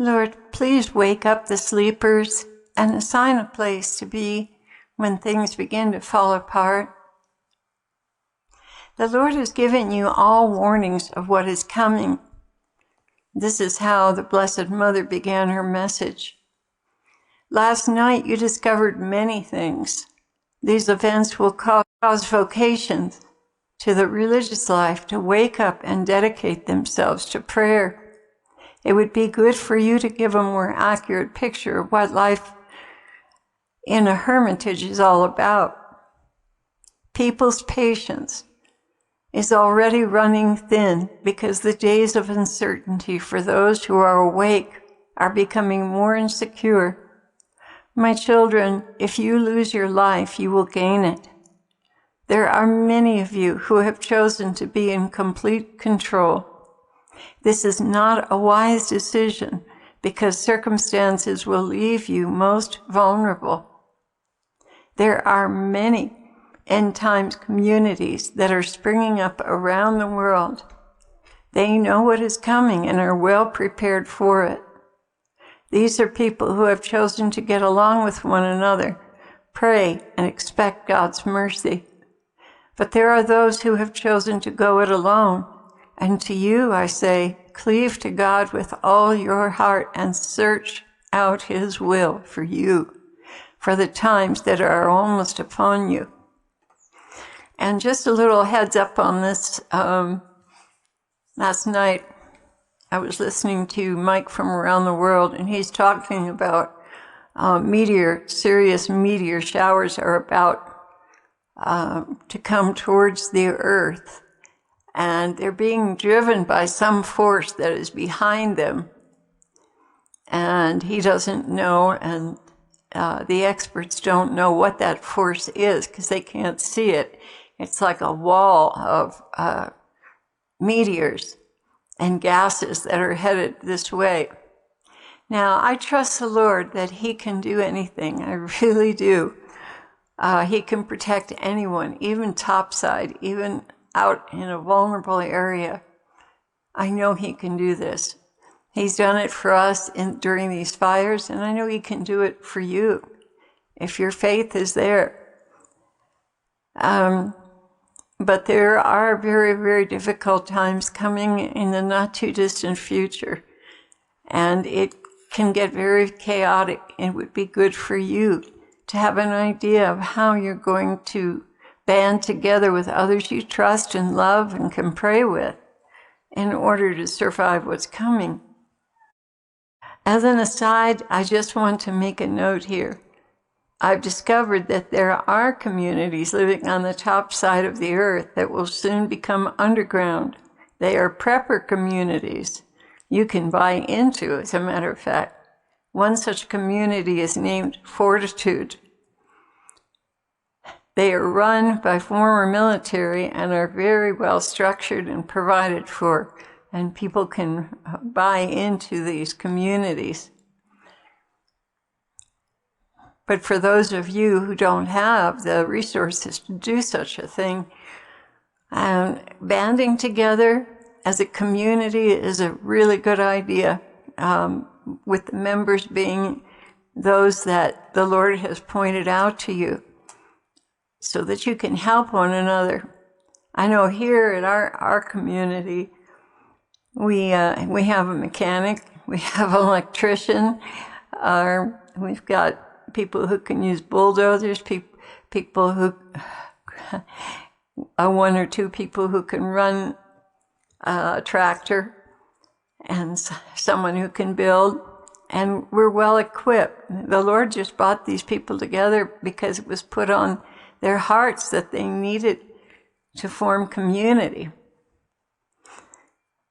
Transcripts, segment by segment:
Lord, please wake up the sleepers and assign a place to be when things begin to fall apart. The Lord has given you all warnings of what is coming. This is how the Blessed Mother began her message. Last night you discovered many things. These events will cause vocations to the religious life to wake up and dedicate themselves to prayer. It would be good for you to give a more accurate picture of what life in a hermitage is all about. People's patience is already running thin because the days of uncertainty for those who are awake are becoming more insecure. My children, if you lose your life, you will gain it. There are many of you who have chosen to be in complete control. This is not a wise decision because circumstances will leave you most vulnerable. There are many end times communities that are springing up around the world. They know what is coming and are well prepared for it. These are people who have chosen to get along with one another, pray, and expect God's mercy. But there are those who have chosen to go it alone. And to you, I say, cleave to God with all your heart and search out His will for you, for the times that are almost upon you. And just a little heads up on this. Last night, I was listening to Mike from Around the World, and he's talking about serious meteor showers are about to come towards the earth. And they're being driven by some force that is behind them. And he doesn't know, and the experts don't know what that force is because they can't see it. It's like a wall of meteors and gases that are headed this way. Now, I trust the Lord that He can do anything. I really do. He can protect anyone, even topside, even out in a vulnerable area. I know He can do this. He's done it for us during these fires, and I know He can do it for you if your faith is there. But there are very, very difficult times coming in the not too distant future, and it can get very chaotic. It would be good for you to have an idea of how you're going to band together with others you trust and love and can pray with in order to survive what's coming. As an aside, I just want to make a note here. I've discovered that there are communities living on the top side of the earth that will soon become underground. They are prepper communities you can buy into, as a matter of fact. One such community is named Fortitude. They are run by former military and are very well structured and provided for, and people can buy into these communities. But for those of you who don't have the resources to do such a thing, banding together as a community is a really good idea, with the members being those that the Lord has pointed out to you, so that you can help one another. I know here at our community, we have a mechanic, we have an electrician, we've got people who can use bulldozers, people who, one or two people who can run a tractor, and someone who can build, and we're well equipped. The Lord just brought these people together because it was put on their hearts that they needed to form community.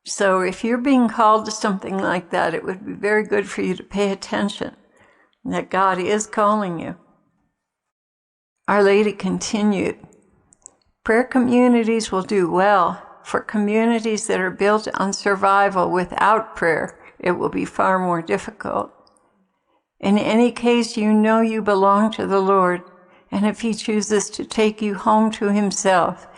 So if you're being called to something like that, it would be very good for you to pay attention that God is calling you. Our Lady continued, prayer communities will do well. For communities that are built on survival without prayer, it will be far more difficult. In any case, you know you belong to the Lord, and if He chooses to take you home to Himself,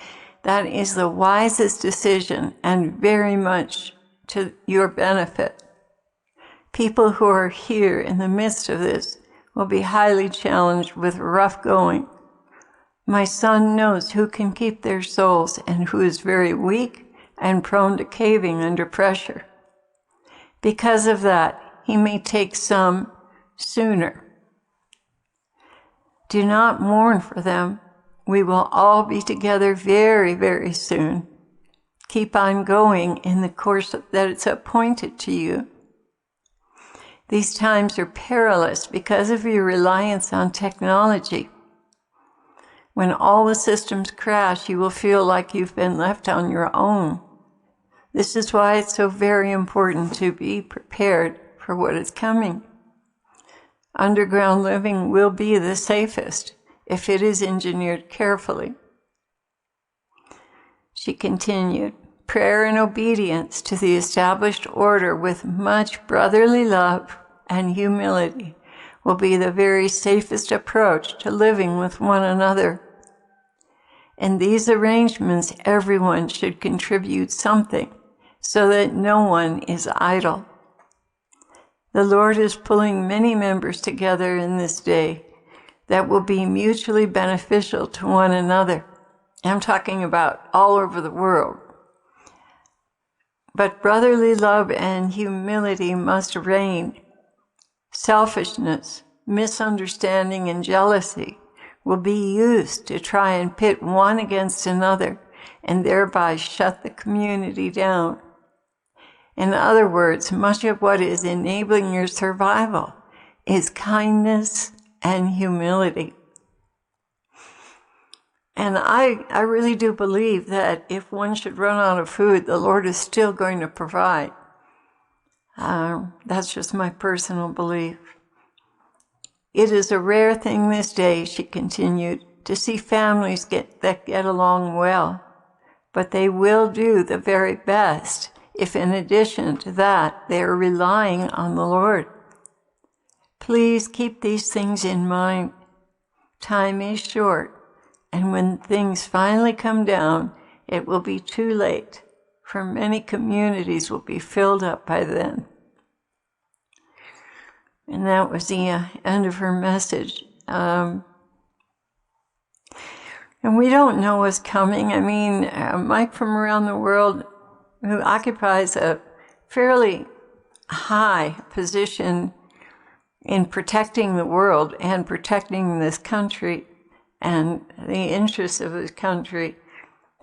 that is the wisest decision and very much to your benefit. People who are here in the midst of this will be highly challenged with rough going. My son knows who can keep their souls and who is very weak and prone to caving under pressure. Because of that, he may take some sooner. Do not mourn for them. We will all be together very, very soon. Keep on going in the course that it's appointed to you. These times are perilous because of your reliance on technology. When all the systems crash, you will feel like you've been left on your own. This is why it's so very important to be prepared for what is coming. Underground living will be the safest if it is engineered carefully. She continued, prayer and obedience to the established order with much brotherly love and humility will be the very safest approach to living with one another. In these arrangements, everyone should contribute something so that no one is idle. The Lord is pulling many members together in this day that will be mutually beneficial to one another. I'm talking about all over the world. But brotherly love and humility must reign. Selfishness, misunderstanding, and jealousy will be used to try and pit one against another and thereby shut the community down. In other words, much of what is enabling your survival is kindness and humility. And I really do believe that if one should run out of food, the Lord is still going to provide. That's just my personal belief. It is a rare thing this day, she continued, to see families that get along well, but they will do the very best if in addition to that they are relying on the Lord. Please keep these things in mind. Time is short, and when things finally come down, it will be too late, for many communities will be filled up by then. And that was the end of her message. And we don't know what's coming. I mean, Mike from around the world, who occupies a fairly high position in protecting the world and protecting this country and the interests of this country,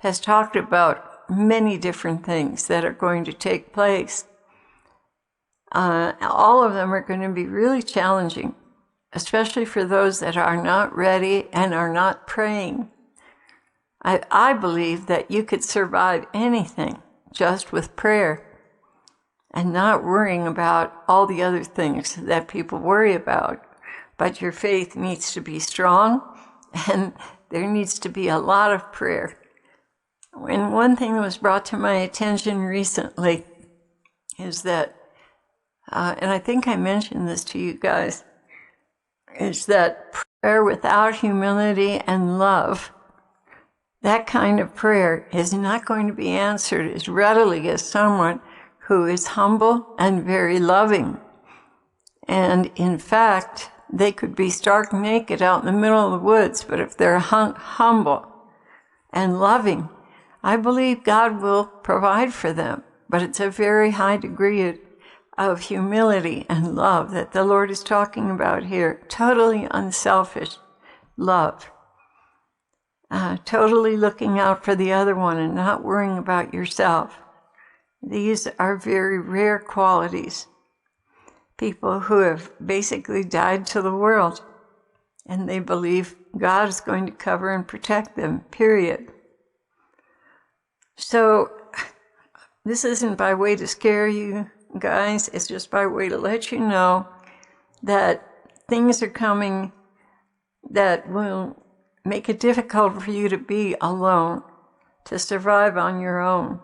has talked about many different things that are going to take place. All of them are going to be really challenging, especially for those that are not ready and are not praying. I believe that you could survive anything just with prayer and not worrying about all the other things that people worry about. But your faith needs to be strong, and there needs to be a lot of prayer. And one thing that was brought to my attention recently is that, and I think I mentioned this to you guys, is that prayer without humility and love, that kind of prayer is not going to be answered as readily as someone who is humble and very loving. And in fact, they could be stark naked out in the middle of the woods, but if they're humble and loving, I believe God will provide for them. But it's a very high degree of humility and love that the Lord is talking about here. Totally unselfish love. Totally looking out for the other one and not worrying about yourself. These are very rare qualities. People who have basically died to the world, and they believe God is going to cover and protect them, period. So this isn't by way to scare you guys, it's just by way to let you know that things are coming that will make it difficult for you to be alone, to survive on your own.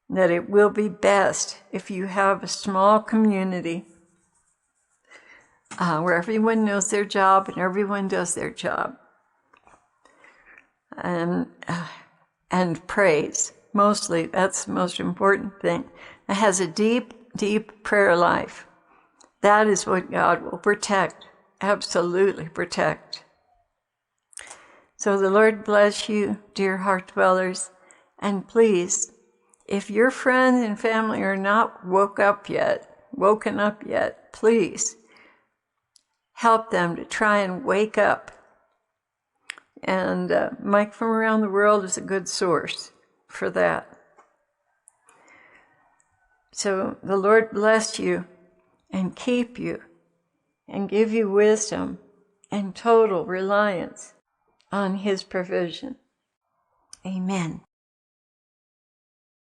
That it will be best if you have a small community where everyone knows their job and everyone does their job. And prays. Mostly, that's the most important thing. It has a deep deep prayer life. That is what God will protect, absolutely protect. So the Lord bless you, dear heart dwellers, and please, if your friends and family are not woken up yet, please help them to try and wake up. And Mike from Around the World is a good source for that. So the Lord bless you and keep you and give you wisdom and total reliance on His provision. Amen.